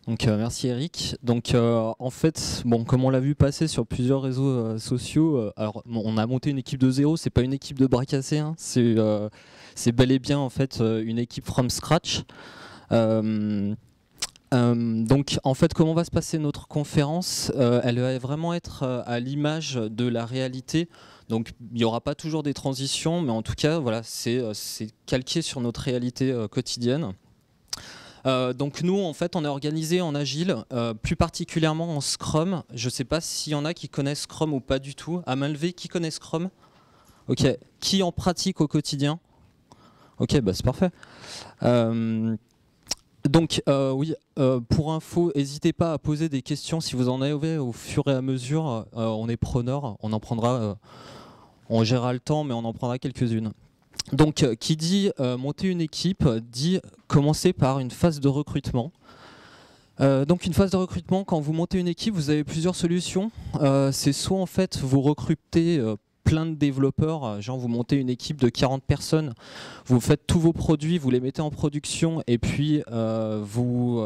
Donc merci Eric. Donc en fait, bon, comme on l'a vu passer sur plusieurs réseaux sociaux, alors bon, on a monté une équipe de zéro. C'est pas une équipe de bras cassés, hein, c'est bel et bien en fait une équipe from scratch. Donc en fait, comment va se passer notre conférence? Elle va vraiment être à l'image de la réalité. Donc il n'y aura pas toujours des transitions, mais en tout cas, voilà, c'est calqué sur notre réalité quotidienne. Donc nous, en fait, on est organisé en agile, plus particulièrement en Scrum. Je ne sais pas s'il y en a qui connaissent Scrum ou pas du tout. À main levée, qui connaît Scrum? Ok. Qui en pratique au quotidien? Ok, bah c'est parfait. Donc oui, pour info, n'hésitez pas à poser des questions si vous en avez au fur et à mesure. On est preneur, on en prendra, on gérera le temps, mais on en prendra quelques-unes. Donc qui dit monter une équipe, dit commencer par une phase de recrutement. Donc une phase de recrutement, quand vous montez une équipe, vous avez plusieurs solutions. C'est soit en fait vous recrutez plein de développeurs, genre vous montez une équipe de 40 personnes, vous faites tous vos produits, vous les mettez en production et puis vous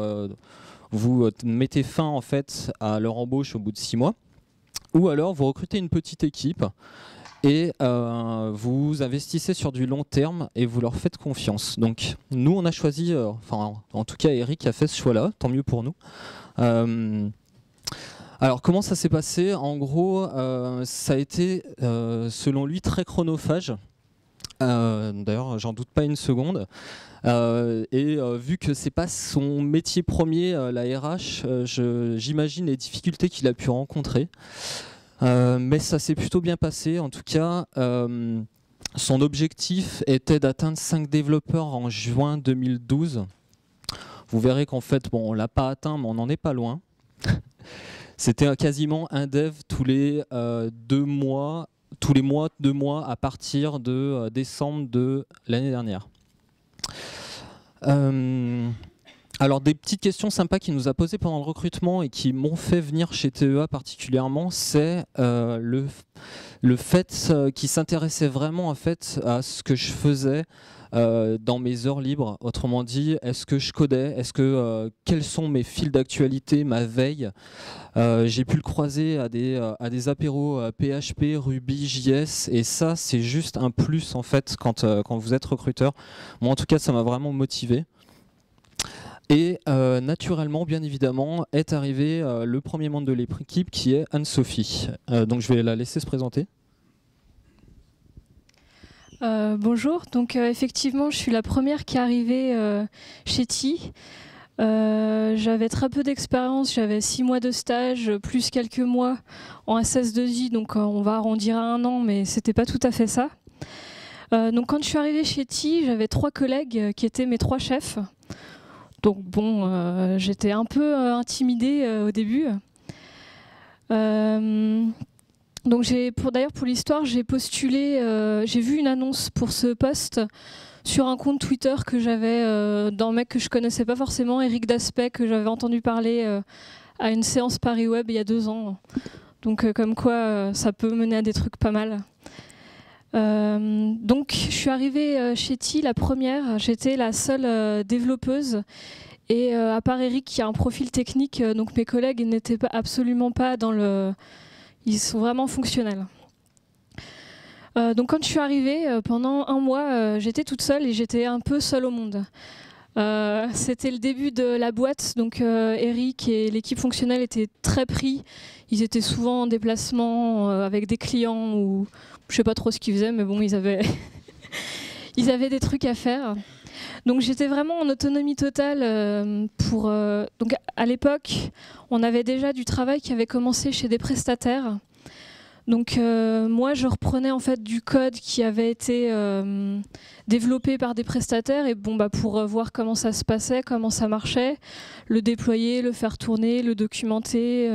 mettez fin en fait à leur embauche au bout de 6 mois. Ou alors vous recrutez une petite équipe et vous investissez sur du long terme et vous leur faites confiance. Donc nous on a choisi, enfin en tout cas Eric a fait ce choix-là, tant mieux pour nous. Alors comment ça s'est passé? En gros, ça a été selon lui très chronophage. D'ailleurs, j'en doute pas une seconde. Vu que c'est pas son métier premier, la RH, j'imagine les difficultés qu'il a pu rencontrer. Mais ça s'est plutôt bien passé. En tout cas, son objectif était d'atteindre 5 développeurs en juin 2012. Vous verrez qu'en fait, bon, on l'a pas atteint, mais on n'en est pas loin. C'était quasiment un dev tous les 2 mois, tous les mois, 2 mois à partir de décembre de l'année dernière. Alors des petites questions sympas qu'il nous a posées pendant le recrutement et qui m'ont fait venir chez TEA particulièrement, c'est le fait qu'il s'intéressait vraiment en fait à ce que je faisais dans mes heures libres. Autrement dit, est-ce que je codais? Quels sont mes fils d'actualité, ma veille? J'ai pu le croiser à des apéros PHP, Ruby, JS, et ça c'est juste un plus en fait quand vous êtes recruteur. Moi en tout cas ça m'a vraiment motivé. Et naturellement, bien évidemment, est arrivé le premier membre de l'équipe qui est Anne-Sophie. Donc je vais la laisser se présenter. Bonjour, donc effectivement je suis la première qui est arrivée chez TI. J'avais très peu d'expérience, j'avais 6 mois de stage, plus quelques mois en SS2I, donc on va arrondir à 1 an, mais c'était pas tout à fait ça. Donc quand je suis arrivée chez TI, j'avais 3 collègues qui étaient mes 3 chefs. Donc bon, j'étais un peu intimidée au début. Donc d'ailleurs pour l'histoire, j'ai postulé, j'ai vu une annonce pour ce poste sur un compte Twitter que j'avais d'un mec que je connaissais pas forcément, Eric Daspet, que j'avais entendu parler à une séance Paris Web il y a 2 ans. Donc comme quoi ça peut mener à des trucs pas mal. Donc je suis arrivée chez TI la première, j'étais la seule développeuse et à part Eric qui a un profil technique, donc mes collègues n'étaient absolument pas dans le... Ils sont vraiment fonctionnels. Donc quand je suis arrivée, pendant 1 mois, j'étais toute seule et j'étais un peu seule au monde. C'était le début de la boîte, donc Eric et l'équipe fonctionnelle étaient très pris. Ils étaient souvent en déplacement avec des clients ou je sais pas trop ce qu'ils faisaient, mais bon, ils avaient ils avaient des trucs à faire. Donc j'étais vraiment en autonomie totale donc à l'époque, on avait déjà du travail qui avait commencé chez des prestataires. Donc moi, je reprenais en fait du code qui avait été développé par des prestataires et bon, pour voir comment ça se passait, comment ça marchait, le déployer, le faire tourner, le documenter.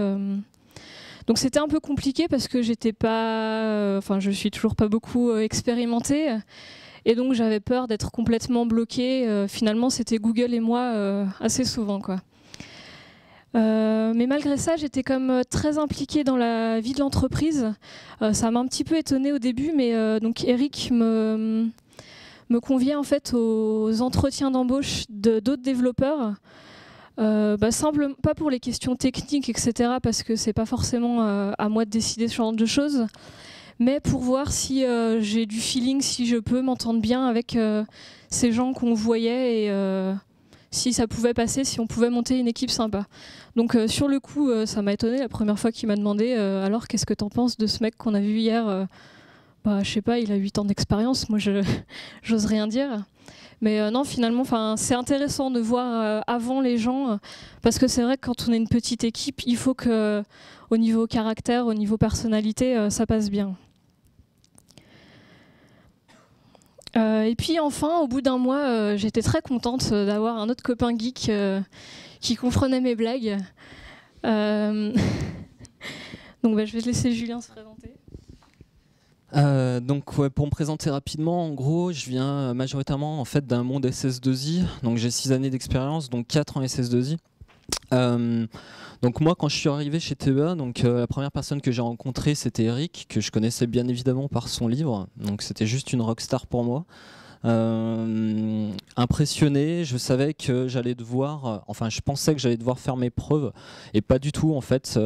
Donc c'était un peu compliqué parce que j'étais pas, je suis toujours pas beaucoup expérimentée. Et donc j'avais peur d'être complètement bloquée. Finalement, c'était Google et moi assez souvent, quoi. Mais malgré ça, j'étais comme très impliquée dans la vie de l'entreprise. Ça m'a un petit peu étonnée au début, mais donc Eric me conviait en fait aux entretiens d'embauche d'autres développeurs. Pas pour les questions techniques, etc., parce que c'est pas forcément à moi de décider ce genre de choses, mais pour voir si j'ai du feeling, si je peux m'entendre bien avec ces gens qu'on voyait et si ça pouvait passer, si on pouvait monter une équipe sympa. Donc sur le coup, ça m'a étonné la première fois qu'il m'a demandé alors qu'est-ce que t'en penses de ce mec qu'on a vu hier je sais pas, il a 8 ans d'expérience, moi j'ose rien dire. Mais non, finalement, c'est intéressant de voir avant les gens, parce que c'est vrai que quand on est une petite équipe, il faut que, au niveau caractère, au niveau personnalité, ça passe bien. Et puis enfin, au bout d'un mois, j'étais très contente d'avoir un autre copain geek qui comprenait mes blagues. Donc je vais laisser Julien se présenter. Pour me présenter rapidement, en gros, je viens majoritairement en fait d'un monde SS2I. Donc j'ai 6 années d'expérience, donc 4 en SS2I. Donc moi, quand je suis arrivé chez TEA, la première personne que j'ai rencontrée, c'était Eric, que je connaissais bien évidemment par son livre. Donc c'était juste une rockstar pour moi. Impressionné, je savais que j'allais devoir, je pensais que j'allais devoir faire mes preuves, et pas du tout en fait.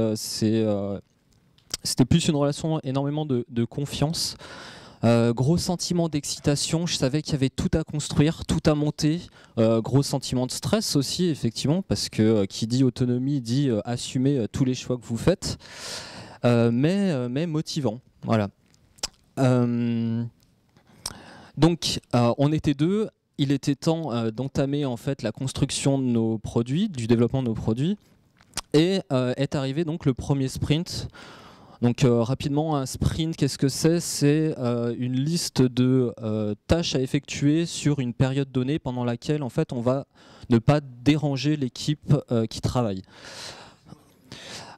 C'était plus une relation énormément de confiance. Gros sentiment d'excitation, je savais qu'il y avait tout à construire, tout à monter. Gros sentiment de stress aussi, effectivement, parce que qui dit autonomie dit assumer tous les choix que vous faites, mais motivant. Voilà. On était deux. Il était temps d'entamer en fait la construction de nos produits, du développement de nos produits, et est arrivé donc le premier sprint. Donc rapidement, un sprint, qu'est-ce que c'est ? C'est une liste de tâches à effectuer sur une période donnée pendant laquelle en fait on va ne pas déranger l'équipe qui travaille.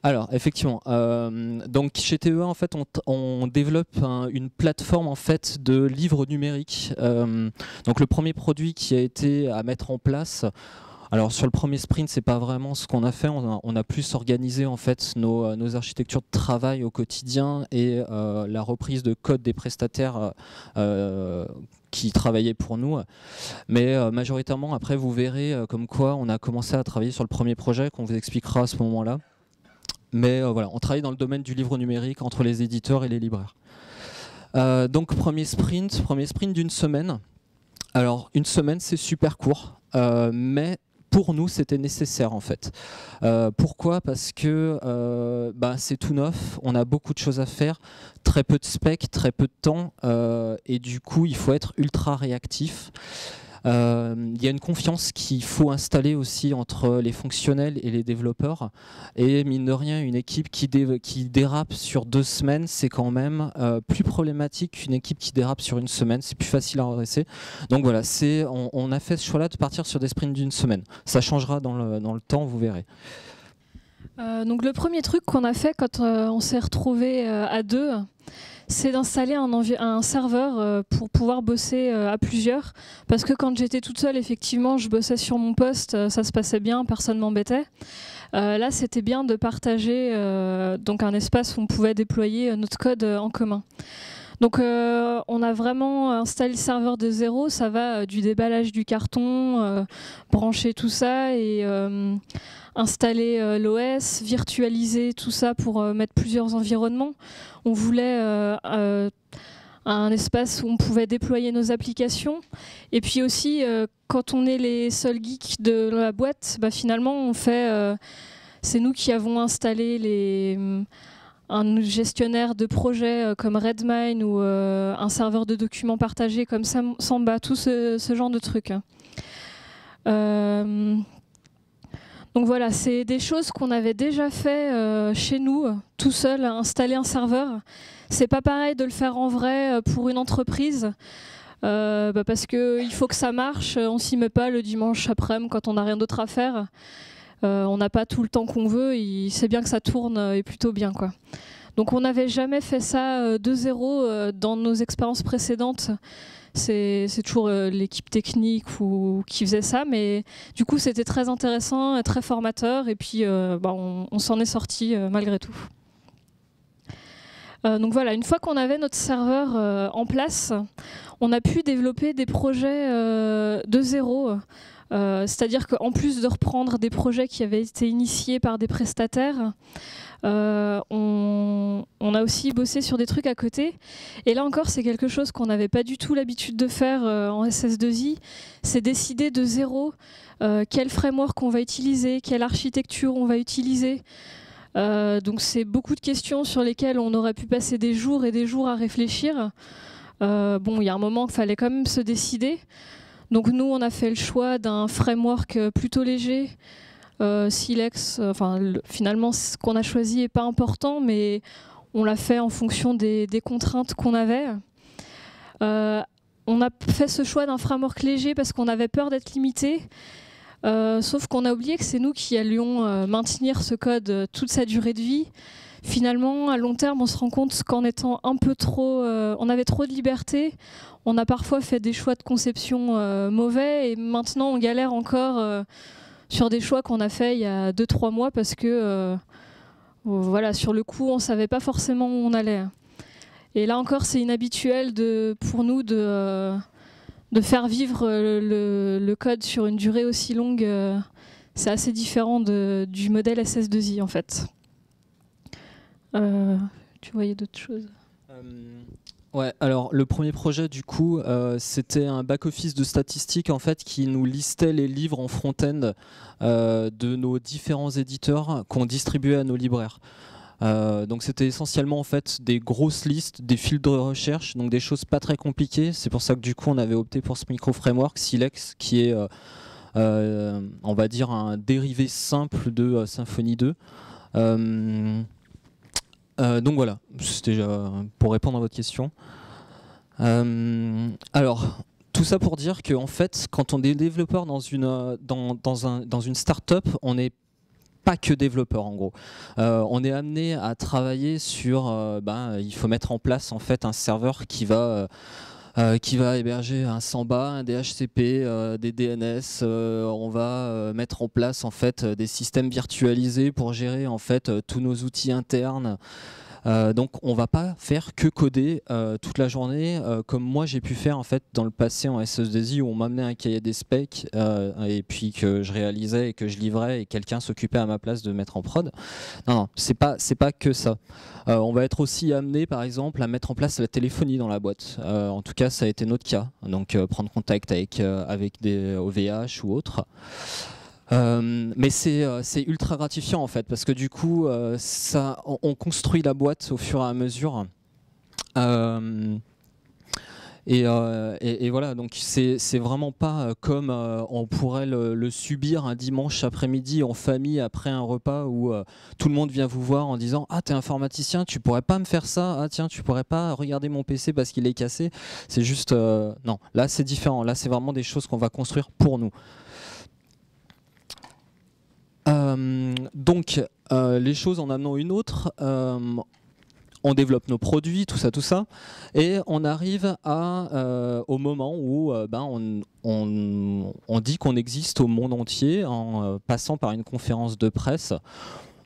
Alors effectivement, donc chez TEA en fait on développe une plateforme en fait de livres numériques. Donc le premier produit qui a été à mettre en place. Alors sur le premier sprint, c'est pas vraiment ce qu'on a fait. On a plus organisé en fait nos architectures de travail au quotidien et la reprise de code des prestataires qui travaillaient pour nous. Mais majoritairement, après, vous verrez comme quoi on a commencé à travailler sur le premier projet qu'on vous expliquera à ce moment-là. Mais voilà, on travaille dans le domaine du livre numérique entre les éditeurs et les libraires. Donc premier sprint d'une semaine. Alors une semaine, c'est super court, mais pour nous, c'était nécessaire en fait. Pourquoi ? Parce que c'est tout neuf, on a beaucoup de choses à faire, très peu de specs, très peu de temps, et du coup, il faut être ultra réactif. Il y a une confiance qu'il faut installer aussi entre les fonctionnels et les développeurs. Et mine de rien, une équipe qui dérape sur 2 semaines, c'est quand même plus problématique qu'une équipe qui dérape sur 1 semaine. C'est plus facile à redresser. Donc voilà, on a fait ce choix-là de partir sur des sprints d'1 semaine. Ça changera dans le temps, vous verrez. Donc le premier truc qu'on a fait quand on s'est retrouvés à 2, c'est d'installer un serveur pour pouvoir bosser à plusieurs. Parce que quand j'étais toute seule, effectivement, je bossais sur mon poste, ça se passait bien, personne m'embêtait. Là, c'était bien de partager donc un espace où on pouvait déployer notre code en commun. Donc on a vraiment installé le serveur de zéro, ça va du déballage du carton, brancher tout ça et installer l'OS, virtualiser tout ça pour mettre plusieurs environnements. On voulait un espace où on pouvait déployer nos applications. Et puis aussi, quand on est les seuls geeks de la boîte, finalement, c'est nous qui avons installé un gestionnaire de projet comme Redmine ou un serveur de documents partagés comme Samba, tout ce genre de trucs. Donc voilà, c'est des choses qu'on avait déjà fait chez nous, tout seul, installer un serveur. C'est pas pareil de le faire en vrai pour une entreprise, parce qu'il faut que ça marche. On s'y met pas le dimanche après-midi quand on n'a rien d'autre à faire. On n'a pas tout le temps qu'on veut. C'est bien que ça tourne et plutôt bien, quoi. Donc on n'avait jamais fait ça de zéro dans nos expériences précédentes. C'est toujours l'équipe technique qui faisait ça, mais du coup c'était très intéressant, très formateur, et puis on s'en est sorti malgré tout. Donc voilà, une fois qu'on avait notre serveur en place, on a pu développer des projets de zéro. C'est-à-dire qu'en plus de reprendre des projets qui avaient été initiés par des prestataires, on a aussi bossé sur des trucs à côté. Et là encore, c'est quelque chose qu'on n'avait pas du tout l'habitude de faire en SS2I. C'est décider de zéro quel framework on va utiliser, quelle architecture on va utiliser. Donc c'est beaucoup de questions sur lesquelles on aurait pu passer des jours et des jours à réfléchir. Bon, il y a un moment qu'il fallait quand même se décider. Donc nous, on a fait le choix d'un framework plutôt léger, Silex. Finalement, ce qu'on a choisi n'est pas important, mais on l'a fait en fonction des contraintes qu'on avait. On a fait ce choix d'un framework léger parce qu'on avait peur d'être limité. Sauf qu'on a oublié que c'est nous qui allions maintenir ce code toute sa durée de vie. Finalement, à long terme, on se rend compte qu'en étant un peu trop... on avait trop de liberté. On a parfois fait des choix de conception mauvais et maintenant on galère encore sur des choix qu'on a fait il y a 2-3 mois parce que voilà, sur le coup, on ne savait pas forcément où on allait. Et là encore, c'est inhabituel pour nous de faire vivre le code sur une durée aussi longue. C'est assez différent du modèle SS2I en fait. Tu voyais d'autres choses? Ouais, alors le premier projet du coup, c'était un back-office de statistiques en fait qui nous listait les livres en front-end de nos différents éditeurs qu'on distribuait à nos libraires. Donc c'était essentiellement en fait des grosses listes, des fils de recherche, donc des choses pas très compliquées. C'est pour ça que du coup on avait opté pour ce micro-framework Silex qui est, on va dire, un dérivé simple de Symfony 2. Donc voilà, c'était pour répondre à votre question. Alors, tout ça pour dire qu'en fait, quand on est développeur dans une start-up, on n'est pas que développeur en gros. On est amené à travailler sur, il faut mettre en place en fait un serveur qui va héberger un Samba, un DHCP, des DNS. On va mettre en place en fait des systèmes virtualisés pour gérer en fait tous nos outils internes. Donc on va pas faire que coder toute la journée comme moi j'ai pu faire en fait dans le passé en SS2I où on m'amenait un cahier des specs et puis que je réalisais et que je livrais et quelqu'un s'occupait à ma place de mettre en prod. Non, c'est pas que ça. On va être aussi amené par exemple à mettre en place la téléphonie dans la boîte. En tout cas ça a été notre cas. Donc prendre contact avec des OVH ou autres. Mais c'est ultra gratifiant en fait parce que du coup on construit la boîte au fur et à mesure et voilà, donc c'est vraiment pas comme on pourrait le subir un dimanche après-midi en famille après un repas où tout le monde vient vous voir en disant ah t'es informaticien, tu pourrais pas me faire ça, ah tiens tu pourrais pas regarder mon PC parce qu'il est cassé. C'est juste non, là c'est différent, là c'est vraiment des choses qu'on va construire pour nous. Donc les choses en amenant une autre, on développe nos produits, tout ça, et on arrive au moment où on dit qu'on existe au monde entier en passant par une conférence de presse.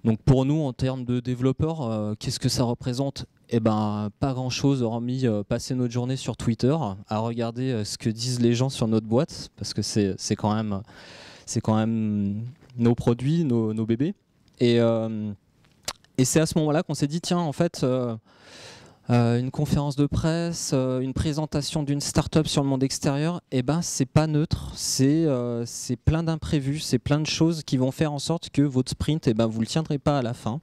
Donc pour nous, en termes de développeurs, qu'est-ce que ça représente ? Eh ben, pas grand-chose hormis passer notre journée sur Twitter à regarder ce que disent les gens sur notre boîte, parce que c'est quand même nos produits, nos bébés. Et c'est à ce moment-là qu'on s'est dit, tiens, en fait, une conférence de presse, une présentation d'une start-up sur le monde extérieur, eh ben, c'est pas neutre, c'est plein d'imprévus, c'est plein de choses qui vont faire en sorte que votre sprint, eh ben, vous le tiendrez pas à la fin.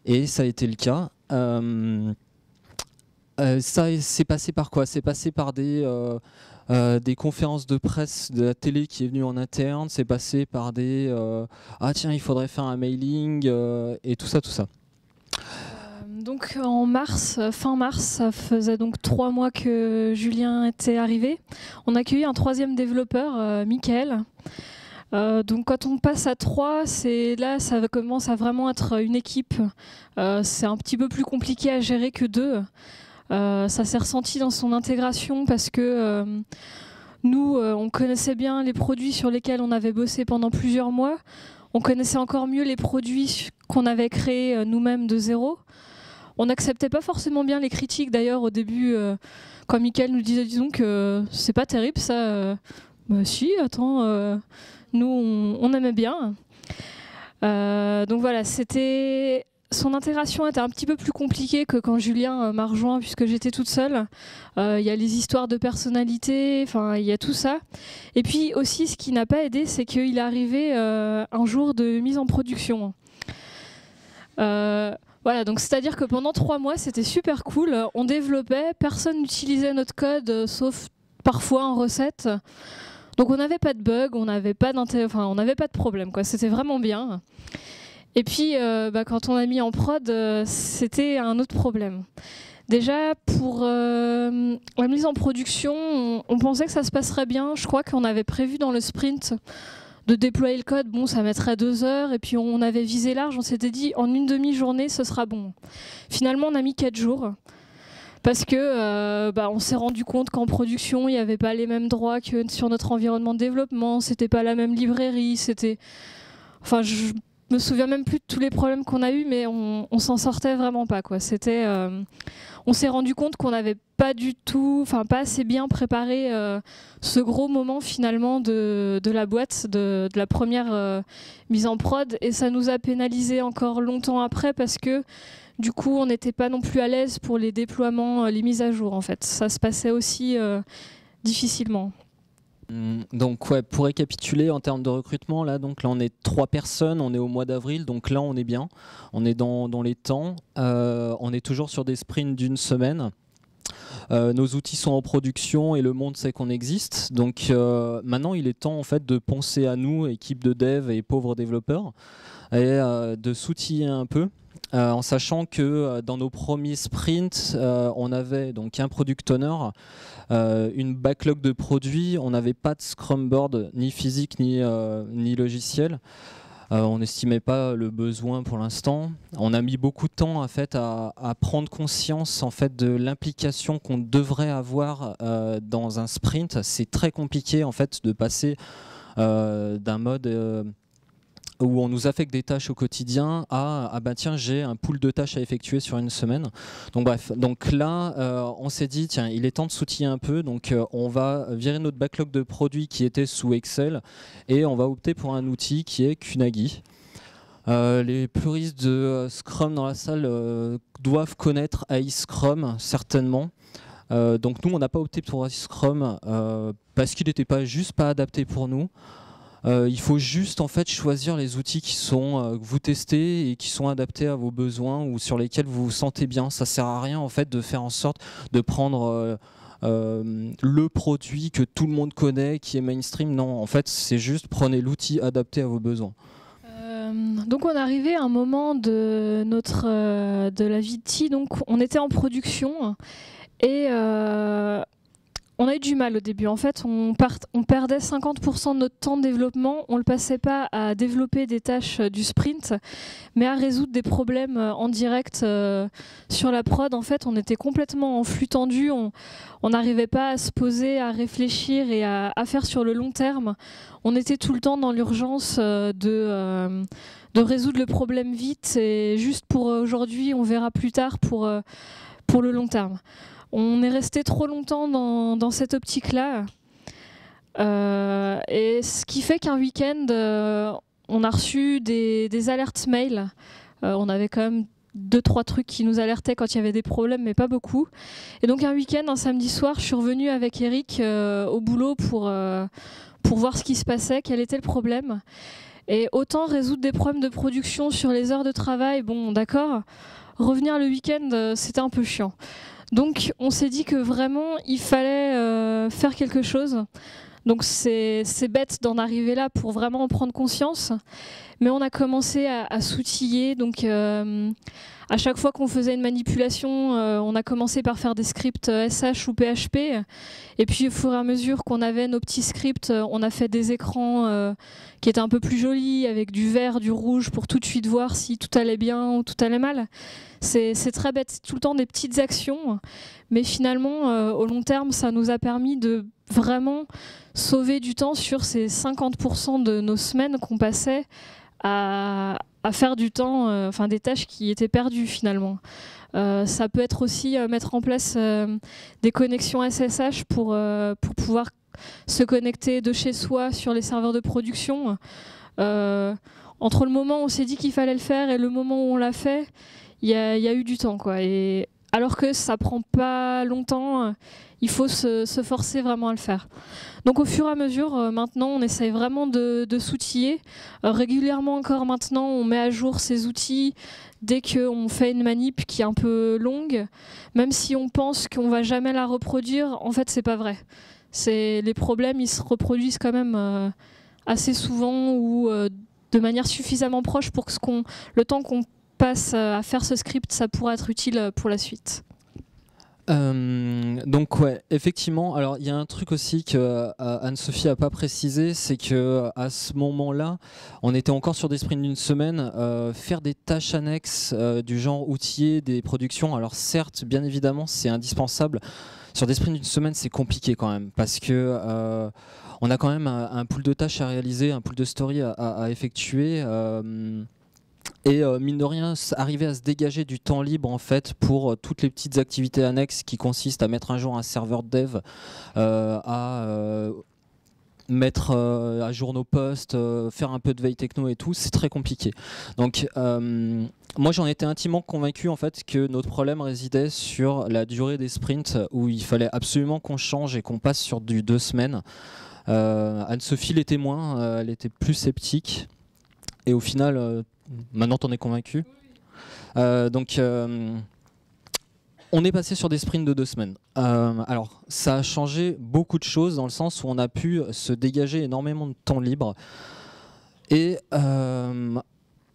Et ça a été le cas. Ça c'est passé par quoi ? C'est passé par des conférences de presse de la télé qui est venue en interne, c'est passé par des ah tiens il faudrait faire un mailing et tout ça. Donc en mars, fin mars, ça faisait donc 3 mois que Julien était arrivé. On a accueilli un troisième développeur, Michael. Donc quand on passe à 3, là ça commence à vraiment être une équipe. C'est un petit peu plus compliqué à gérer que 2. Ça s'est ressenti dans son intégration parce que nous, on connaissait bien les produits sur lesquels on avait bossé pendant plusieurs mois. On connaissait encore mieux les produits qu'on avait créés nous-mêmes de zéro. On n'acceptait pas forcément bien les critiques d'ailleurs au début, quand Mickaël nous disait disons que c'est pas terrible ça. Bah si, attends, nous on aimait bien. Donc voilà, son intégration était un petit peu plus compliquée que quand Julien m'a rejoint puisque j'étais toute seule. Il y a les histoires de personnalité, enfin il y a tout ça. Et puis aussi ce qui n'a pas aidé, c'est qu'il est arrivé un jour de mise en production. Voilà, donc c'est-à-dire que pendant 3 mois, c'était super cool. On développait, personne n'utilisait notre code, sauf parfois en recette. Donc on n'avait pas de bugs, on n'avait pas de problème, quoi. C'était vraiment bien. Et puis, quand on a mis en prod, c'était un autre problème. Déjà, pour la mise en production, on pensait que ça se passerait bien. Je crois qu'on avait prévu dans le sprint de déployer le code, bon, ça mettrait 2 heures, et puis on avait visé large, on s'était dit en une demi-journée, ce sera bon. Finalement, on a mis 4 jours, parce que on s'est rendu compte qu'en production, il n'y avait pas les mêmes droits que sur notre environnement de développement, c'était pas la même librairie, c'était... Enfin, je me souviens même plus de tous les problèmes qu'on a eus, mais on s'en sortait vraiment pas, quoi. C'était... On s'est rendu compte qu'on n'avait pas du tout, pas assez bien préparé ce gros moment finalement de la boîte, de la première mise en prod, et ça nous a pénalisé encore longtemps après parce que du coup on n'était pas non plus à l'aise pour les déploiements, les mises à jour en fait. Ça se passait aussi difficilement. Donc ouais, pour récapituler en termes de recrutement, là on est 3 personnes, on est au mois d'avril, donc là on est bien, on est dans les temps, on est toujours sur des sprints d'1 semaine. Nos outils sont en production et le monde sait qu'on existe, donc maintenant il est temps en fait de penser à nous, équipe de dev et pauvres développeurs, et de s'outiller un peu. En sachant que dans nos premiers sprints, on avait donc un product owner, une backlog de produits, on n'avait pas de Scrum board ni physique ni logiciel. On n'estimait pas le besoin pour l'instant. On a mis beaucoup de temps en fait, à prendre conscience en fait, de l'implication qu'on devrait avoir dans un sprint. C'est très compliqué en fait, de passer d'un mode... où on nous affecte des tâches au quotidien à bah tiens, j'ai un pool de tâches à effectuer sur une semaine. Donc bref, donc là on s'est dit tiens, il est temps de s'outiller un peu, donc on va virer notre backlog de produits qui était sous Excel et on va opter pour un outil qui est Kunagi. Les puristes de Scrum dans la salle doivent connaître AI Scrum certainement. Donc nous on n'a pas opté pour AI Scrum parce qu'il n'était pas adapté pour nous. Il faut juste en fait choisir les outils qui sont que vous testez et qui sont adaptés à vos besoins ou sur lesquels vous vous sentez bien. Ça sert à rien en fait de faire en sorte de prendre le produit que tout le monde connaît, qui est mainstream. Non, en fait c'est juste prenez l'outil adapté à vos besoins. Donc on est arrivé à un moment de la vie de Ti, donc on était en production et on a eu du mal au début. En fait, on perdait 50% de notre temps de développement. On ne le passait pas à développer des tâches du sprint, mais à résoudre des problèmes en direct sur la prod. En fait, on était complètement en flux tendu. On n'arrivait pas à se poser, à réfléchir et à faire sur le long terme. On était tout le temps dans l'urgence de résoudre le problème vite. Et juste pour aujourd'hui, on verra plus tard pour le long terme. On est resté trop longtemps dans cette optique-là. Et ce qui fait qu'un week-end, on a reçu des alertes mail. On avait quand même 2-3 trucs qui nous alertaient quand il y avait des problèmes, mais pas beaucoup. Et donc un week-end, un samedi soir, je suis revenue avec Eric au boulot pour voir ce qui se passait, quel était le problème. Et autant résoudre des problèmes de production sur les heures de travail, bon d'accord, revenir le week-end, c'était un peu chiant. Donc on s'est dit que vraiment il fallait faire quelque chose. Donc c'est bête d'en arriver là pour vraiment en prendre conscience. Mais on a commencé à s'outiller. Donc à chaque fois qu'on faisait une manipulation, on a commencé par faire des scripts SH ou PHP. Et puis au fur et à mesure qu'on avait nos petits scripts, on a fait des écrans qui étaient un peu plus jolis, avec du vert, du rouge, pour tout de suite voir si tout allait bien ou tout allait mal. C'est très bête, c'est tout le temps des petites actions. Mais finalement, au long terme, ça nous a permis de vraiment sauver du temps sur ces 50% de nos semaines qu'on passait à à faire du temps, enfin des tâches qui étaient perdues finalement. Ça peut être aussi mettre en place des connexions SSH pour pouvoir se connecter de chez soi sur les serveurs de production. Entre le moment où on s'est dit qu'il fallait le faire et le moment où on l'a fait, il y a eu du temps, quoi. Et alors que ça prend pas longtemps, il faut se forcer vraiment à le faire. Donc au fur et à mesure, maintenant, on essaye vraiment de s'outiller. Régulièrement encore maintenant, on met à jour ces outils dès qu'on fait une manip qui est un peu longue. Même si on pense qu'on va jamais la reproduire, en fait, c'est pas vrai. Les problèmes, ils se reproduisent quand même assez souvent ou de manière suffisamment proche pour que le temps qu'on passe à faire ce script, ça pourra être utile pour la suite. Donc ouais, effectivement. Alors il y a un truc aussi que Anne-Sophie a pas précisé, c'est que à ce moment-là, on était encore sur des sprints d'une semaine. Faire des tâches annexes du genre outiller des productions. Alors certes, bien évidemment, c'est indispensable. Sur des sprints d'une semaine, c'est compliqué quand même parce que on a quand même un pool de tâches à réaliser, un pool de story à effectuer. Et mine de rien, arriver à se dégager du temps libre en fait pour toutes les petites activités annexes qui consistent à mettre un jour un serveur dev, à mettre à jour nos posts, faire un peu de veille techno et tout, c'est très compliqué. Donc moi j'en étais intimement convaincu en fait que notre problème résidait sur la durée des sprints où il fallait absolument qu'on change et qu'on passe sur du 2 semaines. Anne-Sophie l'était moins, elle était plus sceptique et au final maintenant t'en es convaincu. Donc on est passé sur des sprints de 2 semaines. Alors ça a changé beaucoup de choses dans le sens où on a pu se dégager énormément de temps libre et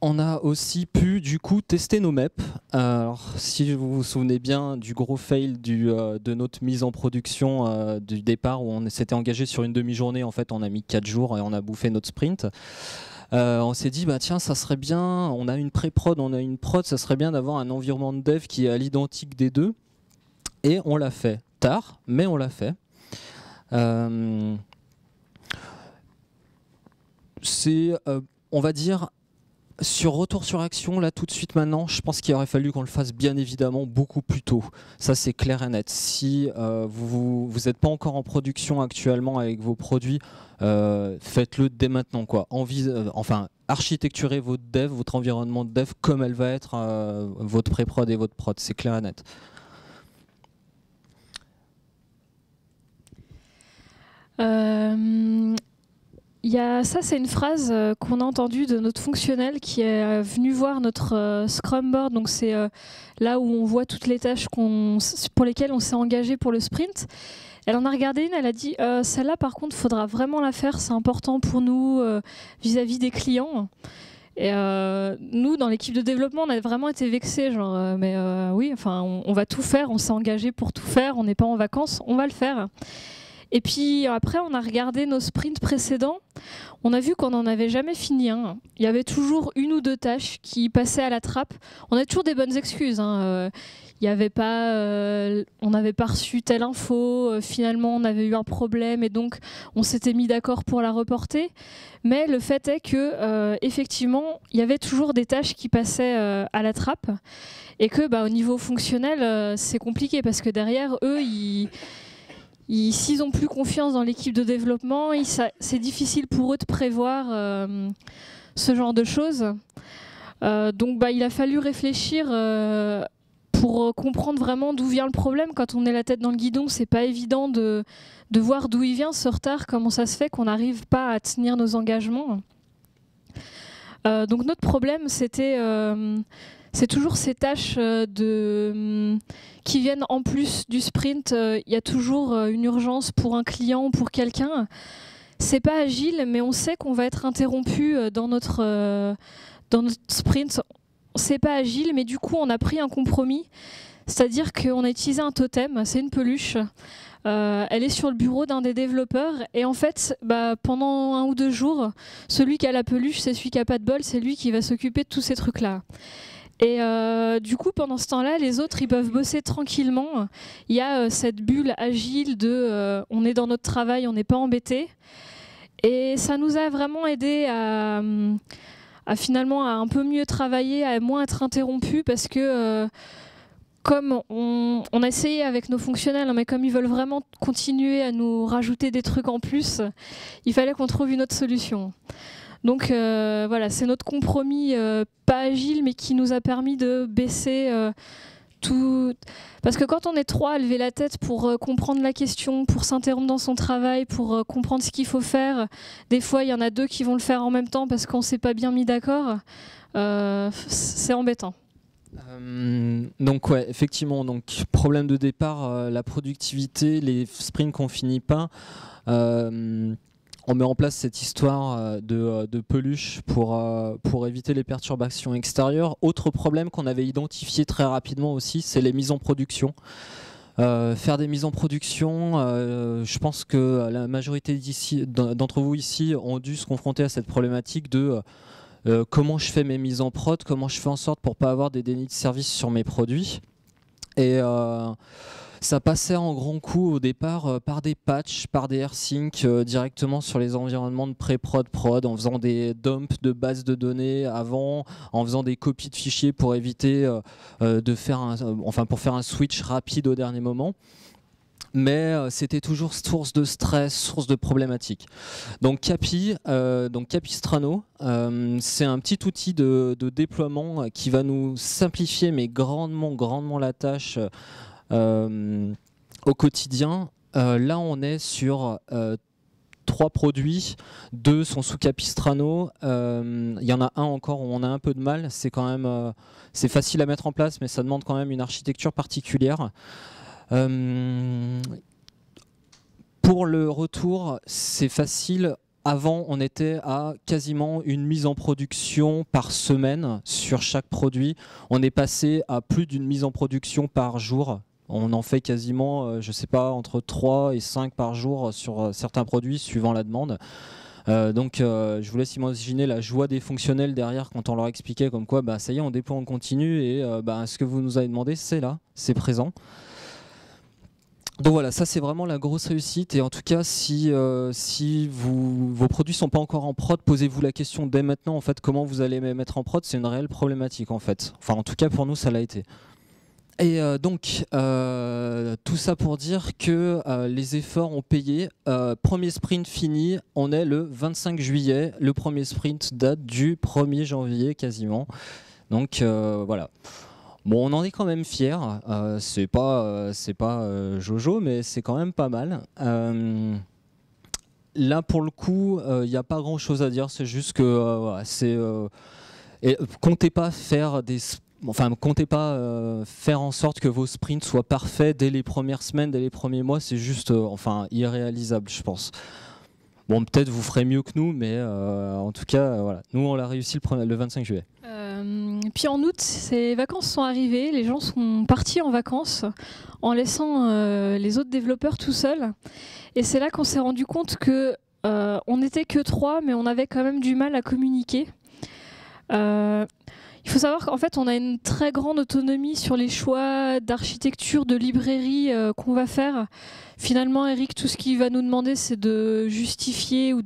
on a aussi pu du coup tester nos MEP. Alors si vous vous souvenez bien du gros fail de notre mise en production du départ où on s'était engagé sur une demi-journée, en fait on a mis 4 jours et on a bouffé notre sprint. On s'est dit bah tiens ça serait bien, on a une pré-prod, on a une prod, ça serait bien d'avoir un environnement de dev qui est à l'identique des deux et on l'a fait tard mais on l'a fait. C'est on va dire sur retour sur action, là tout de suite maintenant, je pense qu'il aurait fallu qu'on le fasse bien évidemment beaucoup plus tôt. Ça c'est clair et net. Si vous n'êtes pas encore en production actuellement avec vos produits, faites-le dès maintenant, quoi. Enfin, architecturez votre dev, votre environnement de dev comme elle va être votre pré-prod et votre prod, c'est clair et net. Ça, c'est une phrase qu'on a entendue de notre fonctionnel qui est venu voir notre Scrum Board. Donc c'est là où on voit toutes les tâches pour lesquelles on s'est engagé pour le sprint. Elle en a regardé une, elle a dit celle-là par contre, il faudra vraiment la faire, c'est important pour nous vis-à-vis des clients. Et nous, dans l'équipe de développement, on a vraiment été vexés, genre mais oui, enfin, on va tout faire, on s'est engagé pour tout faire, on n'est pas en vacances, on va le faire. Et puis après, on a regardé nos sprints précédents. On a vu qu'on n'en avait jamais fini un. Il y avait toujours une ou deux tâches qui passaient à la trappe. On a toujours des bonnes excuses. On n'avait pas reçu telle info. Finalement, on avait eu un problème et donc on s'était mis d'accord pour la reporter. Mais le fait est que effectivement, il y avait toujours des tâches qui passaient à la trappe et que, au niveau fonctionnel, c'est compliqué parce que derrière eux, s'ils n'ont plus confiance dans l'équipe de développement, c'est difficile pour eux de prévoir ce genre de choses. Donc il a fallu réfléchir pour comprendre vraiment d'où vient le problème. Quand on est la tête dans le guidon, c'est pas évident de voir d'où il vient ce retard, comment ça se fait qu'on n'arrive pas à tenir nos engagements. Donc notre problème, c'est toujours ces tâches qui viennent en plus du sprint. Il y a toujours une urgence pour un client ou pour quelqu'un. C'est pas agile, mais on sait qu'on va être interrompu dans notre sprint. C'est pas agile, mais du coup, on a pris un compromis. C'est-à-dire qu'on a utilisé un totem, c'est une peluche. Elle est sur le bureau d'un des développeurs et en fait pendant 1 ou 2 jours, celui qui a la peluche, c'est celui qui a pas de bol, c'est lui qui va s'occuper de tous ces trucs-là. Et du coup, pendant ce temps-là, les autres, ils peuvent bosser tranquillement. Il y a cette bulle agile de on est dans notre travail, on n'est pas embêté. Et ça nous a vraiment aidé à finalement à un peu mieux travailler, à moins être interrompu parce que comme on a essayé avec nos fonctionnels, hein, mais comme ils veulent vraiment continuer à nous rajouter des trucs en plus, il fallait qu'on trouve une autre solution. Donc voilà, c'est notre compromis pas agile, mais qui nous a permis de baisser tout. Parce que quand on est trois à lever la tête pour comprendre la question, pour s'interrompre dans son travail, pour comprendre ce qu'il faut faire, des fois il y en a deux qui vont le faire en même temps parce qu'on ne s'est pas bien mis d'accord, c'est embêtant. Donc ouais, effectivement, donc problème de départ, la productivité, les sprints qu'on finit pas. On met en place cette histoire de peluche pour éviter les perturbations extérieures. Autre problème qu'on avait identifié très rapidement aussi, c'est les mises en production. Faire des mises en production, je pense que la majorité d'entre vous ici ont dû se confronter à cette problématique de comment je fais mes mises en prod, comment je fais en sorte pour pas avoir des dénis de service sur mes produits. Et ça passait en grand coup au départ par des patchs, par des AirSync directement sur les environnements de pré-prod, prod, en faisant des dumps de bases de données avant, en faisant des copies de fichiers pour éviter de faire pour faire un switch rapide au dernier moment. Mais c'était toujours source de stress, source de problématiques. Donc Capistrano, c'est un petit outil de déploiement qui va nous simplifier mais grandement la tâche au quotidien. Là on est sur 3 produits, 2 sont sous Capistrano, il y en a un encore où on a un peu de mal, c'est quand même c'est facile à mettre en place mais ça demande quand même une architecture particulière. Pour le retour, c'est facile. Avant, on était à quasiment une mise en production par semaine sur chaque produit. On est passé à plus d'une mise en production par jour. On en fait quasiment, je sais pas, entre 3 et 5 par jour sur certains produits, suivant la demande. Donc je vous laisse imaginer la joie des fonctionnels derrière quand on leur expliquait comme quoi ça y est, on déploie en continu et ce que vous nous avez demandé, c'est là, c'est présent. Donc voilà, ça c'est vraiment la grosse réussite et en tout cas si vos produits sont pas encore en prod, posez-vous la question dès maintenant en fait comment vous allez les mettre en prod, c'est une réelle problématique en fait. Enfin en tout cas pour nous ça l'a été. Et donc tout ça pour dire que les efforts ont payé. Premier sprint fini, on est le 25 juillet, le premier sprint date du 1er janvier quasiment. Donc voilà. Bon, on en est quand même fiers. C'est pas Jojo, mais c'est quand même pas mal. Là, pour le coup, il n'y a pas grand-chose à dire. C'est juste que comptez pas faire faire en sorte que vos sprints soient parfaits dès les premières semaines, dès les premiers mois. C'est juste, irréalisable, je pense. Bon, peut-être vous ferez mieux que nous, mais en tout cas, voilà. Nous, on l'a réussi le 25 juillet. Puis en août, ces vacances sont arrivées, les gens sont partis en vacances en laissant les autres développeurs tout seuls. Et c'est là qu'on s'est rendu compte que on n'était que 3, mais on avait quand même du mal à communiquer. Il faut savoir qu'en fait, on a une très grande autonomie sur les choix d'architecture, de librairie qu'on va faire. Finalement, Eric, tout ce qu'il va nous demander, c'est de justifier ou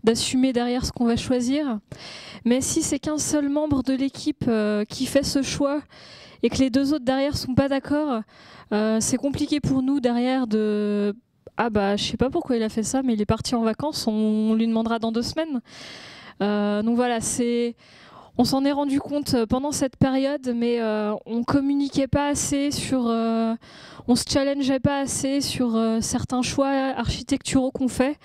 d'assumer derrière ce qu'on va choisir. Mais si c'est qu'un seul membre de l'équipe qui fait ce choix et que les 2 autres derrière ne sont pas d'accord, c'est compliqué pour nous derrière de... Ah je sais pas pourquoi il a fait ça, mais il est parti en vacances, on lui demandera dans 2 semaines. Donc voilà, on s'en est rendu compte pendant cette période, mais on communiquait pas assez on se challengeait pas assez sur certains choix architecturaux qu'on fait.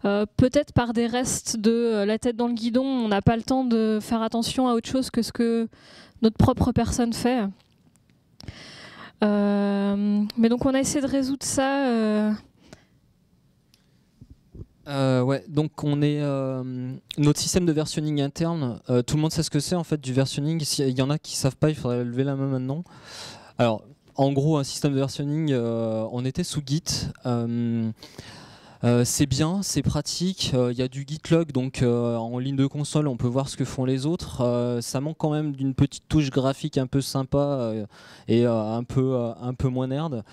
Peut-être par des restes de la tête dans le guidon, on n'a pas le temps de faire attention à autre chose que ce que notre propre personne fait. Mais donc on a essayé de résoudre ça. Ouais, donc on est notre système de versionning interne. Tout le monde sait ce que c'est en fait du versionning. S'il y en a qui savent pas, il faudrait lever la main maintenant. Alors, en gros, un système de versionning, on était sous Git. C'est bien, c'est pratique. Il y a du Gitlog, donc en ligne de console, on peut voir ce que font les autres. Ça manque quand même d'une petite touche graphique un peu sympa et un peu moins nerd.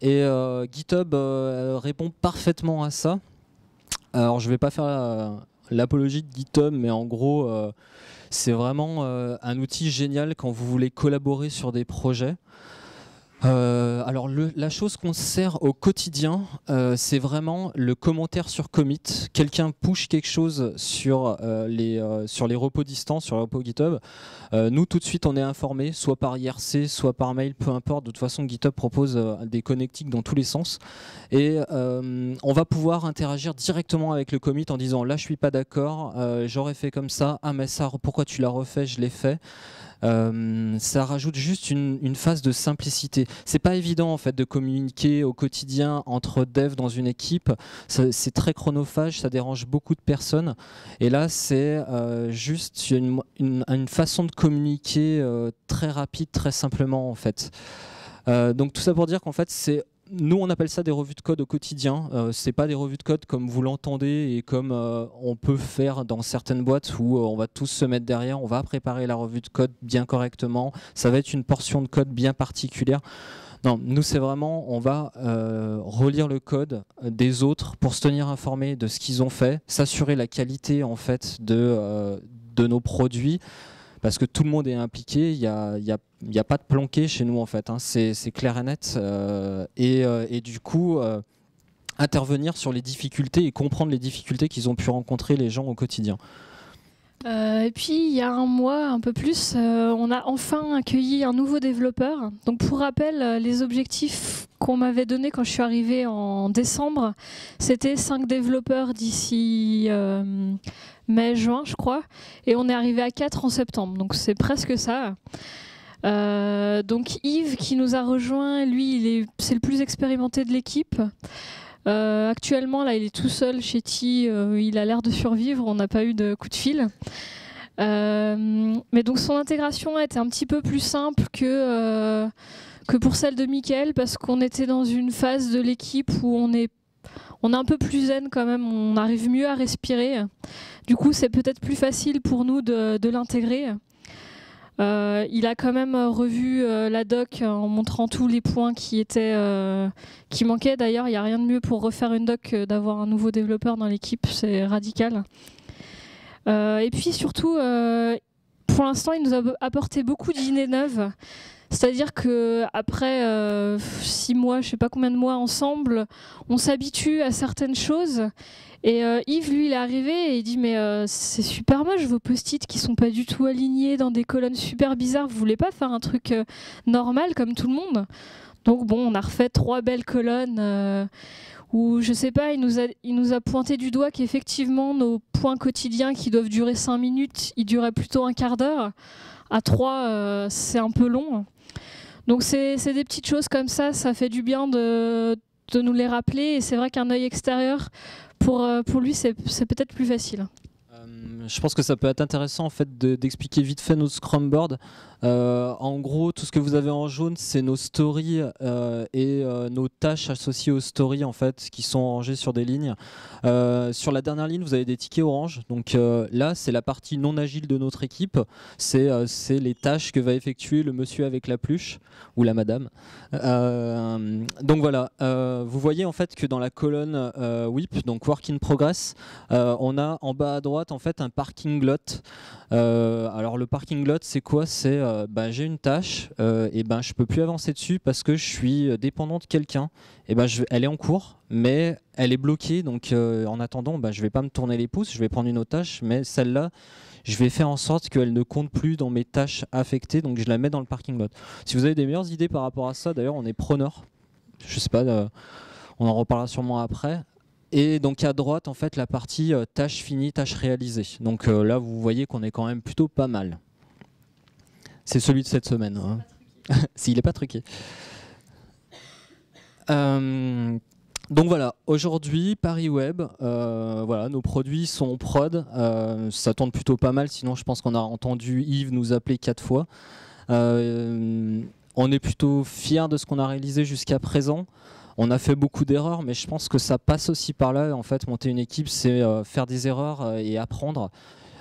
Et GitHub répond parfaitement à ça. Alors je vais pas faire l'apologie de GitHub, mais en gros, c'est vraiment un outil génial quand vous voulez collaborer sur des projets. Alors la chose qu'on sert au quotidien, c'est vraiment le commentaire sur commit. Quelqu'un push quelque chose sur les repos distants, sur les repos GitHub. Nous tout de suite on est informé, soit par IRC, soit par mail, peu importe. De toute façon GitHub propose des connectiques dans tous les sens. Et on va pouvoir interagir directement avec le commit en disant là je suis pas d'accord, j'aurais fait comme ça, ah mais ça pourquoi tu l'as refait, je l'ai fait. Ça rajoute juste une phase de simplicité. C'est pas évident en fait de communiquer au quotidien entre devs dans une équipe. C'est très chronophage, ça dérange beaucoup de personnes. Et là, c'est juste une façon de communiquer très rapide, très simplement en fait. Donc tout ça pour dire qu'en fait, nous, on appelle ça des revues de code au quotidien. C'est pas des revues de code comme vous l'entendez et comme on peut faire dans certaines boîtes où on va tous se mettre derrière, on va préparer la revue de code bien correctement. Ça va être une portion de code bien particulière. Non, nous, c'est vraiment, on va relire le code des autres pour se tenir informé de ce qu'ils ont fait, s'assurer la qualité en fait de nos produits. Parce que tout le monde est impliqué, il n'y a pas de planqué chez nous en fait, hein. C'est clair et net. Et du coup, intervenir sur les difficultés et comprendre les difficultés qu'ils ont pu rencontrer les gens au quotidien. Et puis il y a un mois, un peu plus, on a enfin accueilli un nouveau développeur. Donc pour rappel, les objectifs qu'on m'avait donnés quand je suis arrivée en décembre, c'était 5 développeurs d'ici mai-juin, je crois. Et on est arrivé à 4 en septembre, donc c'est presque ça. Donc Yves qui nous a rejoint, lui, c'est le plus expérimenté de l'équipe. Actuellement, là, il est tout seul chez Ti, il a l'air de survivre, on n'a pas eu de coup de fil. Mais donc son intégration a été un petit peu plus simple que pour celle de Mickaël, parce qu'on était dans une phase de l'équipe où on est un peu plus zen quand même, on arrive mieux à respirer. Du coup, c'est peut-être plus facile pour nous de l'intégrer. Il a quand même revu la doc en montrant tous les points qui manquaient. D'ailleurs, il n'y a rien de mieux pour refaire une doc que d'avoir un nouveau développeur dans l'équipe, c'est radical. Et puis surtout, pour l'instant, il nous a apporté beaucoup d'idées neuves. C'est-à-dire qu'après 6 mois, je ne sais pas combien de mois ensemble, on s'habitue à certaines choses. Et Yves, lui, il est arrivé et il dit mais c'est super moche vos post-it qui sont pas du tout alignés dans des colonnes super bizarres. Vous voulez pas faire un truc normal comme tout le monde? Donc bon, on a refait 3 belles colonnes où je sais pas, il nous a pointé du doigt qu'effectivement nos points quotidiens qui doivent durer 5 minutes, ils duraient plutôt un quart d'heure. À 3, c'est un peu long. Donc c'est des petites choses comme ça fait du bien de nous les rappeler. Et c'est vrai qu'un œil extérieur, pour lui, c'est peut-être plus facile. Je pense que ça peut être intéressant en fait d'expliquer vite fait notre Scrum Board. En gros, tout ce que vous avez en jaune, c'est nos stories et nos tâches associées aux stories en fait, qui sont rangées sur des lignes. Sur la dernière ligne, vous avez des tickets orange. Donc là, c'est la partie non agile de notre équipe. C'est les tâches que va effectuer le monsieur avec la pluche ou la madame. Donc voilà, vous voyez en fait que dans la colonne WIP, donc Work in Progress, on a en bas à droite en fait un parking lot. Alors le parking lot, c'est quoi? C'est j'ai une tâche et je peux plus avancer dessus parce que je suis dépendant de quelqu'un. Et elle est en cours, mais elle est bloquée. Donc en attendant, je vais pas me tourner les pouces, je vais prendre une autre tâche, mais celle-là, je vais faire en sorte qu'elle ne compte plus dans mes tâches affectées. Donc je la mets dans le parking lot. Si vous avez des meilleures idées par rapport à ça, d'ailleurs, on est preneur. Je sais pas, on en reparlera sûrement après. Et donc à droite, en fait, la partie tâches finies, tâches réalisées. Donc là, vous voyez qu'on est quand même plutôt pas mal. C'est celui de cette semaine. Hein. S'il n'est pas truqué. Donc voilà, aujourd'hui, Paris Web, voilà, nos produits sont en prod. Ça tourne plutôt pas mal, sinon je pense qu'on a entendu Yves nous appeler 4 fois. On est plutôt fiers de ce qu'on a réalisé jusqu'à présent. On a fait beaucoup d'erreurs, mais je pense que ça passe aussi par là. En fait, monter une équipe, c'est faire des erreurs et apprendre.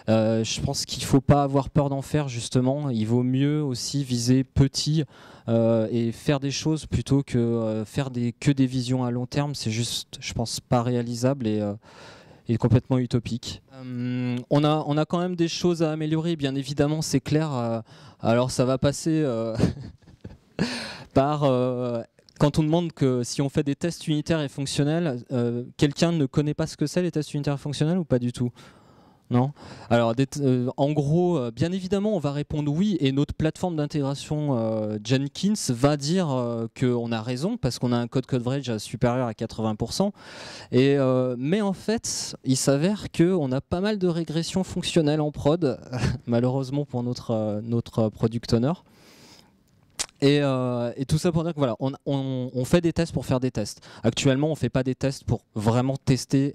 Je pense qu'il ne faut pas avoir peur d'en faire, justement. Il vaut mieux aussi viser petit et faire des choses plutôt que faire que des visions à long terme. C'est juste, je pense, pas réalisable. est complètement utopique. On a quand même des choses à améliorer, bien évidemment, c'est clair. Alors ça va passer par... quand on demande que si on fait des tests unitaires et fonctionnels, quelqu'un ne connaît pas ce que c'est les tests unitaires et fonctionnels ou pas du tout? Non. Alors, en gros, bien évidemment, on va répondre oui, et notre plateforme d'intégration Jenkins va dire qu'on a raison, parce qu'on a un code coverage supérieur à 80%. Mais en fait, il s'avère qu'on a pas mal de régressions fonctionnelles en prod, malheureusement pour notre product owner. Et tout ça pour dire que voilà, on fait des tests pour faire des tests. Actuellement, on ne fait pas des tests pour vraiment tester,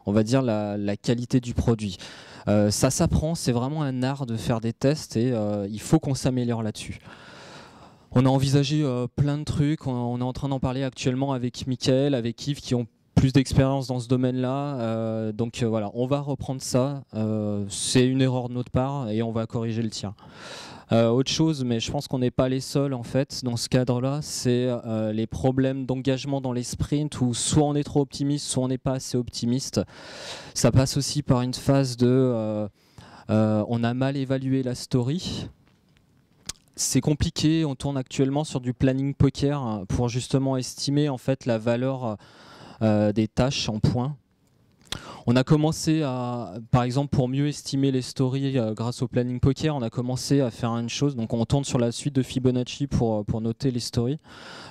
on va dire, la qualité du produit. Ça s'apprend, c'est vraiment un art de faire des tests et il faut qu'on s'améliore là-dessus. On a envisagé plein de trucs, on est en train d'en parler actuellement avec Mickaël, avec Yves qui ont plus d'expérience dans ce domaine-là. Donc voilà, on va reprendre ça. C'est une erreur de notre part et on va corriger le tir. Autre chose, mais je pense qu'on n'est pas les seuls en fait dans ce cadre-là, c'est les problèmes d'engagement dans les sprints où soit on est trop optimiste, soit on n'est pas assez optimiste. Ça passe aussi par une phase de on a mal évalué la story. C'est compliqué, on tourne actuellement sur du planning poker pour justement estimer en fait la valeur des tâches en points. On a commencé à, par exemple, pour mieux estimer les stories grâce au planning poker, on a commencé à faire une chose. Donc on tourne sur la suite de Fibonacci pour noter les stories.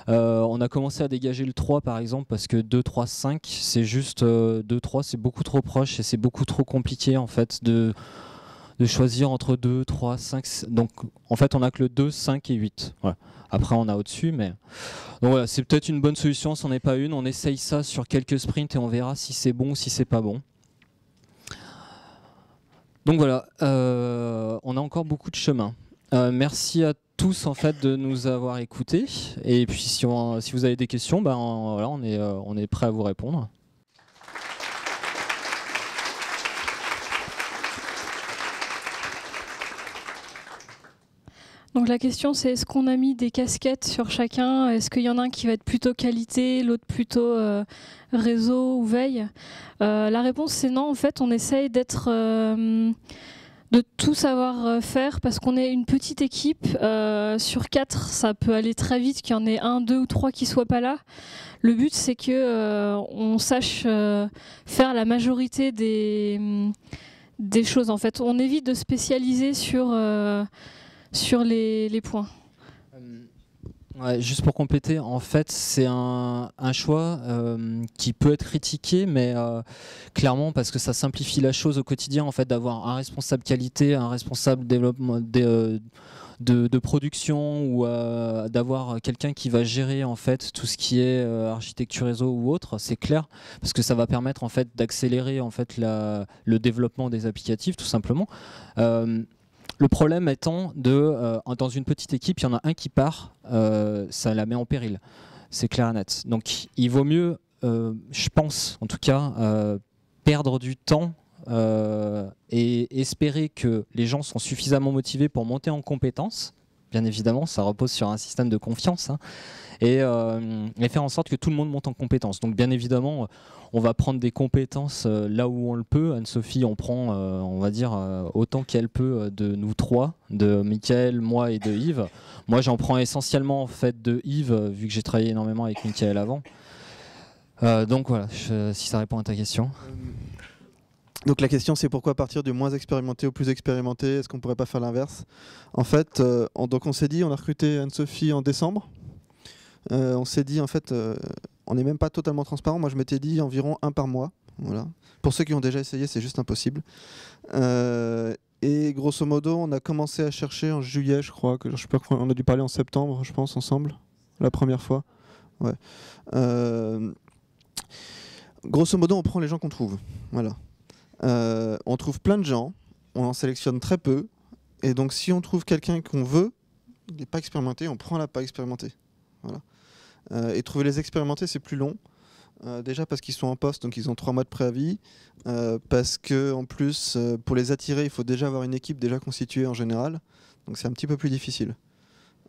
On a commencé à dégager le 3 par exemple parce que 2, 3, 5, c'est juste 2, 3, c'est beaucoup trop proche et c'est beaucoup trop compliqué en fait de choisir entre 2, 3, 5. Donc en fait on a que le 2, 5 et 8. Voilà. Après on a au-dessus, mais... Donc voilà, c'est peut-être une bonne solution, c'en est pas une. On essaye ça sur quelques sprints et on verra si c'est bon ou si c'est pas bon. Donc voilà, on a encore beaucoup de chemin. Merci à tous en fait de nous avoir écoutés. Et puis si vous avez des questions, ben, voilà, on est prêt à vous répondre. Donc la question c'est est-ce qu'on a mis des casquettes sur chacun? Est-ce qu'il y en a un qui va être plutôt qualité, l'autre plutôt réseau ou veille? La réponse c'est non, en fait on essaye d'être... de tout savoir faire parce qu'on est une petite équipe. Sur 4, ça peut aller très vite qu'il y en ait 1, 2 ou 3 qui ne soient pas là. Le but, c'est qu'on sache faire la majorité des choses. En fait, on évite de spécialiser sur les points. Ouais, juste pour compléter, en fait, c'est un choix qui peut être critiqué, mais clairement parce que ça simplifie la chose au quotidien, en fait, d'avoir un responsable qualité, un responsable développement de production ou d'avoir quelqu'un qui va gérer en fait tout ce qui est architecture réseau ou autre. C'est clair parce que ça va permettre en fait d'accélérer en fait le développement des applicatifs, tout simplement. Le problème étant dans une petite équipe, il y en a un qui part, ça la met en péril. C'est clair et net. Donc il vaut mieux, je pense en tout cas, perdre du temps et espérer que les gens sont suffisamment motivés pour monter en compétences. Bien évidemment, ça repose sur un système de confiance. Hein, et faire en sorte que tout le monde monte en compétences. Donc bien évidemment, on va prendre des compétences là où on le peut. Anne-Sophie, on prend, on va dire, autant qu'elle peut de nous trois, de Mickaël, moi et de Yves. Moi, j'en prends essentiellement en fait de Yves, vu que j'ai travaillé énormément avec Mickaël avant. Donc voilà, si ça répond à ta question. Donc la question c'est pourquoi partir du moins expérimenté au plus expérimenté? Est-ce qu'on pourrait pas faire l'inverse? En fait, donc on s'est dit, on a recruté Anne-Sophie en décembre. On s'est dit en fait, on n'est même pas totalement transparent. Moi je m'étais dit environ 1 par mois. Voilà. Pour ceux qui ont déjà essayé, c'est juste impossible. Et grosso modo, on a commencé à chercher en juillet, je crois. Je sais pas, on a dû parler en septembre, je pense, ensemble, la première fois. Ouais. Grosso modo, on prend les gens qu'on trouve. Voilà. On trouve plein de gens, on en sélectionne très peu, et donc si on trouve quelqu'un qu'on veut, il n'est pas expérimenté, on prend la pas expérimenté. Voilà. Et trouver les expérimentés, c'est plus long. Déjà parce qu'ils sont en poste, donc ils ont 3 mois de préavis. Parce que en plus, pour les attirer, il faut déjà avoir une équipe déjà constituée en général. Donc c'est un petit peu plus difficile.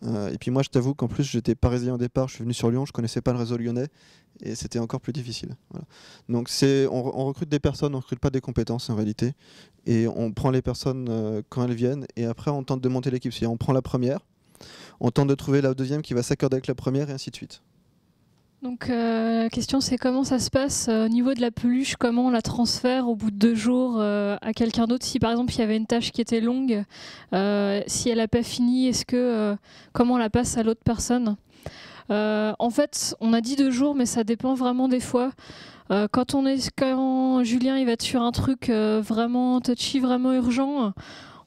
Et puis moi, je t'avoue qu'en plus, j'étais parisien au départ, je suis venu sur Lyon, je connaissais pas le réseau lyonnais, et c'était encore plus difficile. Voilà. Donc on recrute des personnes, on recrute pas des compétences en réalité, et on prend les personnes quand elles viennent, et après on tente de monter l'équipe. C'est-à-dire on prend la première, on tente de trouver la deuxième qui va s'accorder avec la première, et ainsi de suite. Donc la question c'est comment ça se passe au niveau de la peluche, comment on la transfère au bout de 2 jours à quelqu'un d'autre. Si par exemple il y avait une tâche qui était longue, si elle n'a pas fini, comment on la passe à l'autre personne. En fait on a dit 2 jours mais ça dépend vraiment des fois. Quand Julien il va être sur un truc vraiment touchy, vraiment urgent,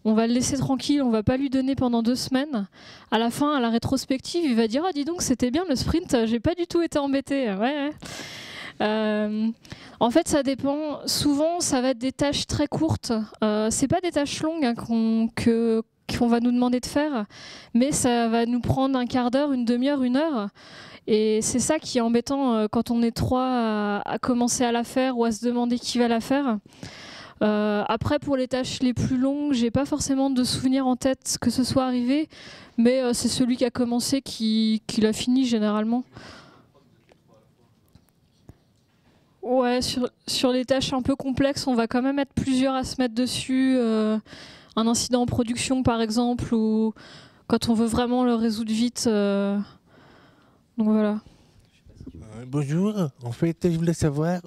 on va le laisser tranquille, on va pas lui donner pendant 2 semaines. À la fin, à la rétrospective, il va dire « Ah, dis donc, c'était bien le sprint, j'ai pas du tout été embêté. » Ouais. En fait, ça dépend. Souvent, ça va être des tâches très courtes. C'est pas des tâches longues hein, qu'on va nous demander de faire, mais ça va nous prendre un quart d'heure, une demi-heure, 1 heure. Et c'est ça qui est embêtant quand on est 3 à commencer à la faire ou à se demander qui va la faire. Après pour les tâches les plus longues, j'ai pas forcément de souvenir en tête que ce soit arrivé, mais c'est celui qui a commencé qui l'a fini généralement. Ouais, sur les tâches un peu complexes, on va quand même être plusieurs à se mettre dessus. Un incident en production par exemple, ou quand on veut vraiment le résoudre vite. Donc voilà. Bonjour, en fait je voulais savoir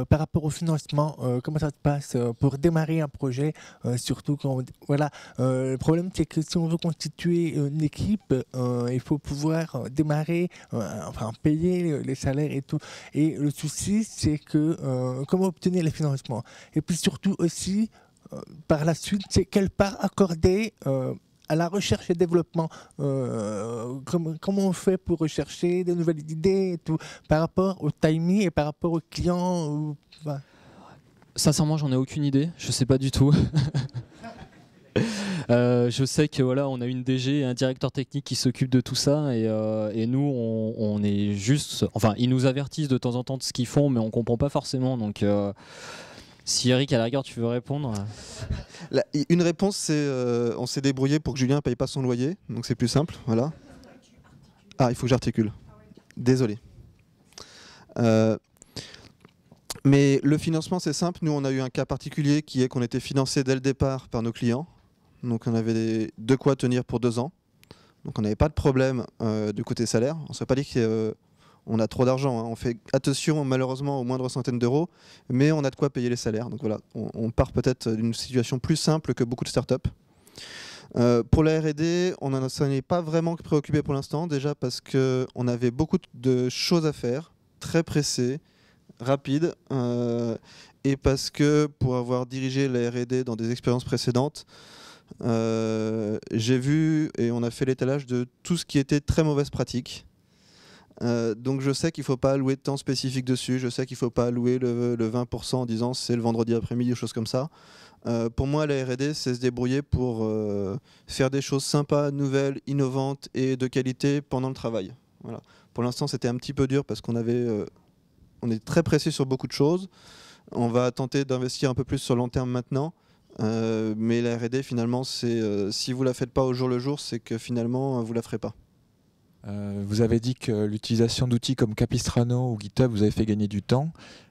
par rapport au financement, comment ça se passe pour démarrer un projet, surtout quand voilà, le problème c'est que si on veut constituer une équipe, il faut pouvoir démarrer, enfin payer les salaires et tout, et le souci c'est que comment obtenir les financements, et puis surtout aussi par la suite c'est quelle part accorder à la recherche et développement, comment on fait pour rechercher de nouvelles idées et tout, par rapport au timing et par rapport aux clients bah. Sincèrement, j'en ai aucune idée, je sais pas du tout. Je sais que voilà, on a une DG et un directeur technique qui s'occupe de tout ça et nous on est juste, enfin ils nous avertissent de temps en temps de ce qu'ils font, mais on comprend pas forcément. Donc si Eric à la rigueur tu veux répondre. Une réponse c'est on s'est débrouillé pour que Julien paye pas son loyer, donc c'est plus simple, voilà. Ah, il faut que j'articule. Désolé. Mais le financement c'est simple, nous on a eu un cas particulier qui est qu'on était financé dès le départ par nos clients, donc on avait de quoi tenir pour 2 ans, donc on n'avait pas de problème du côté salaire, on ne s'est pas dit que on a trop d'argent, hein. On fait attention malheureusement aux moindres centaines d'euros, mais on a de quoi payer les salaires. Donc voilà, on part peut-être d'une situation plus simple que beaucoup de startups. Pour la R&D, on n'en est pas vraiment préoccupé pour l'instant, déjà parce qu'on avait beaucoup de choses à faire, très pressées, rapides, et parce que pour avoir dirigé la R&D dans des expériences précédentes, j'ai vu et on a fait l'étalage de tout ce qui était très mauvaise pratique. Donc je sais qu'il ne faut pas allouer de temps spécifique dessus, je sais qu'il ne faut pas allouer le 20% en disant c'est le vendredi après-midi ou choses comme ça. Pour moi la R&D c'est se débrouiller pour faire des choses sympas, nouvelles, innovantes et de qualité pendant le travail. Voilà. Pour l'instant c'était un petit peu dur parce qu'on est très pressé sur beaucoup de choses. On va tenter d'investir un peu plus sur le long terme maintenant. Mais la R&D finalement c'est si vous ne la faites pas au jour le jour, c'est que finalement vous ne la ferez pas. Vous avez dit que l'utilisation d'outils comme Capistrano ou GitHub vous avez fait gagner du temps.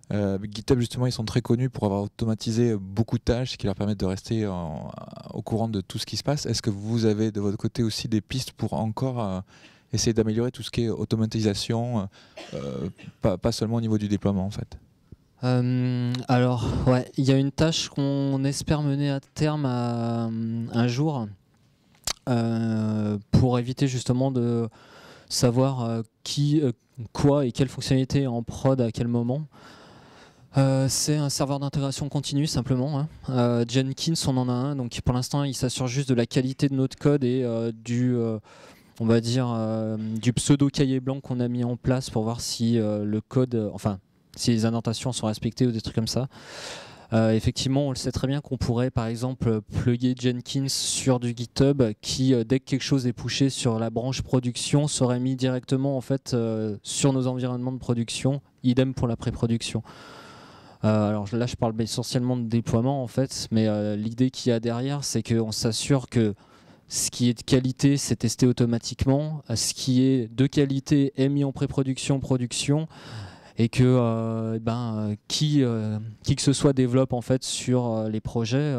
GitHub justement ils sont très connus pour avoir automatisé beaucoup de tâches qui leur permettent de rester au courant de tout ce qui se passe. Est-ce que vous avez de votre côté aussi des pistes pour encore essayer d'améliorer tout ce qui est automatisation, pas seulement au niveau du déploiement en fait? Alors ouais, il y a une tâche qu'on espère mener à terme un jour pour éviter justement de savoir qui, quoi et quelle fonctionnalité en prod à quel moment. C'est un serveur d'intégration continue simplement, hein. Jenkins on en a un, donc pour l'instant il s'assure juste de la qualité de notre code et on va dire du pseudo cahier blanc qu'on a mis en place pour voir si le code, enfin si les indentations sont respectées ou des trucs comme ça. Effectivement, on le sait très bien qu'on pourrait par exemple plugger Jenkins sur du GitHub qui, dès que quelque chose est pushé sur la branche production, serait mis directement en fait sur nos environnements de production, idem pour la pré-production. Alors là, je parle essentiellement de déploiement en fait, mais l'idée qu'il y a derrière, c'est qu'on s'assure que ce qui est de qualité, c'est testé automatiquement. Ce qui est de qualité est mis en pré-production, production, et que qui que ce soit développe en fait sur les projets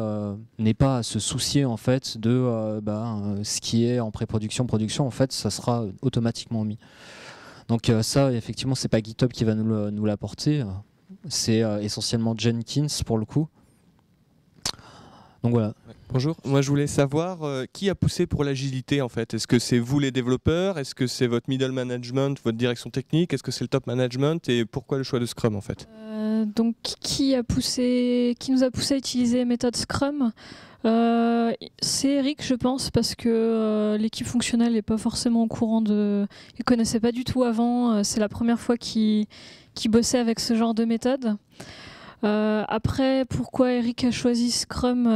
n'ait pas à se soucier en fait de ce qui est en pré-production, production. En fait, ça sera automatiquement mis. Donc ça, effectivement, c'est pas GitHub qui va nous l'apporter. C'est essentiellement Jenkins pour le coup. Donc voilà. Bonjour, moi je voulais savoir qui a poussé pour l'agilité en fait. Est-ce que c'est vous les développeurs? Est-ce que c'est votre middle management, votre direction technique? Est-ce que c'est le top management? Et pourquoi le choix de Scrum en fait? Donc qui nous a poussé à utiliser la méthode Scrum? C'est Eric, je pense, parce que l'équipe fonctionnelle n'est pas forcément au courant de... Il connaissait pas du tout avant, c'est la première fois qu'il bossait avec ce genre de méthode. Après, pourquoi Eric a choisi Scrum,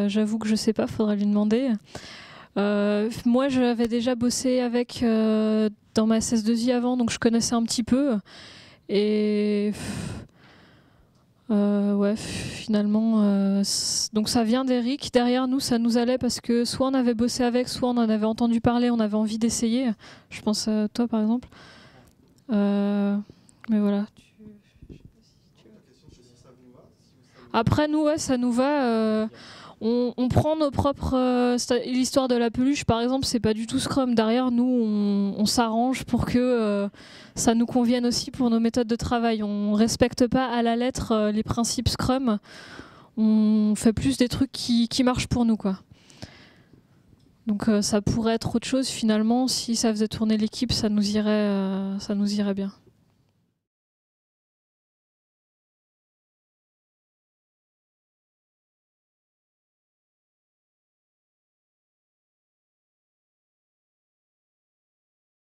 j'avoue que je sais pas, faudrait lui demander. Moi, j'avais déjà bossé avec dans ma SS2I avant, donc je connaissais un petit peu. Et ouais, finalement, donc ça vient d'Eric. Derrière nous, ça nous allait parce que soit on avait bossé avec, soit on en avait entendu parler, on avait envie d'essayer. Je pense à toi, par exemple. Mais voilà. Après, nous, ouais, ça nous va. On prend nos propres... l'histoire de la peluche, par exemple, c'est pas du tout Scrum. Derrière, nous, on s'arrange pour que ça nous convienne aussi pour nos méthodes de travail. On respecte pas à la lettre les principes Scrum. On fait plus des trucs qui marchent pour nous, quoi. Donc ça pourrait être autre chose, finalement. Si ça faisait tourner l'équipe, ça nous irait bien.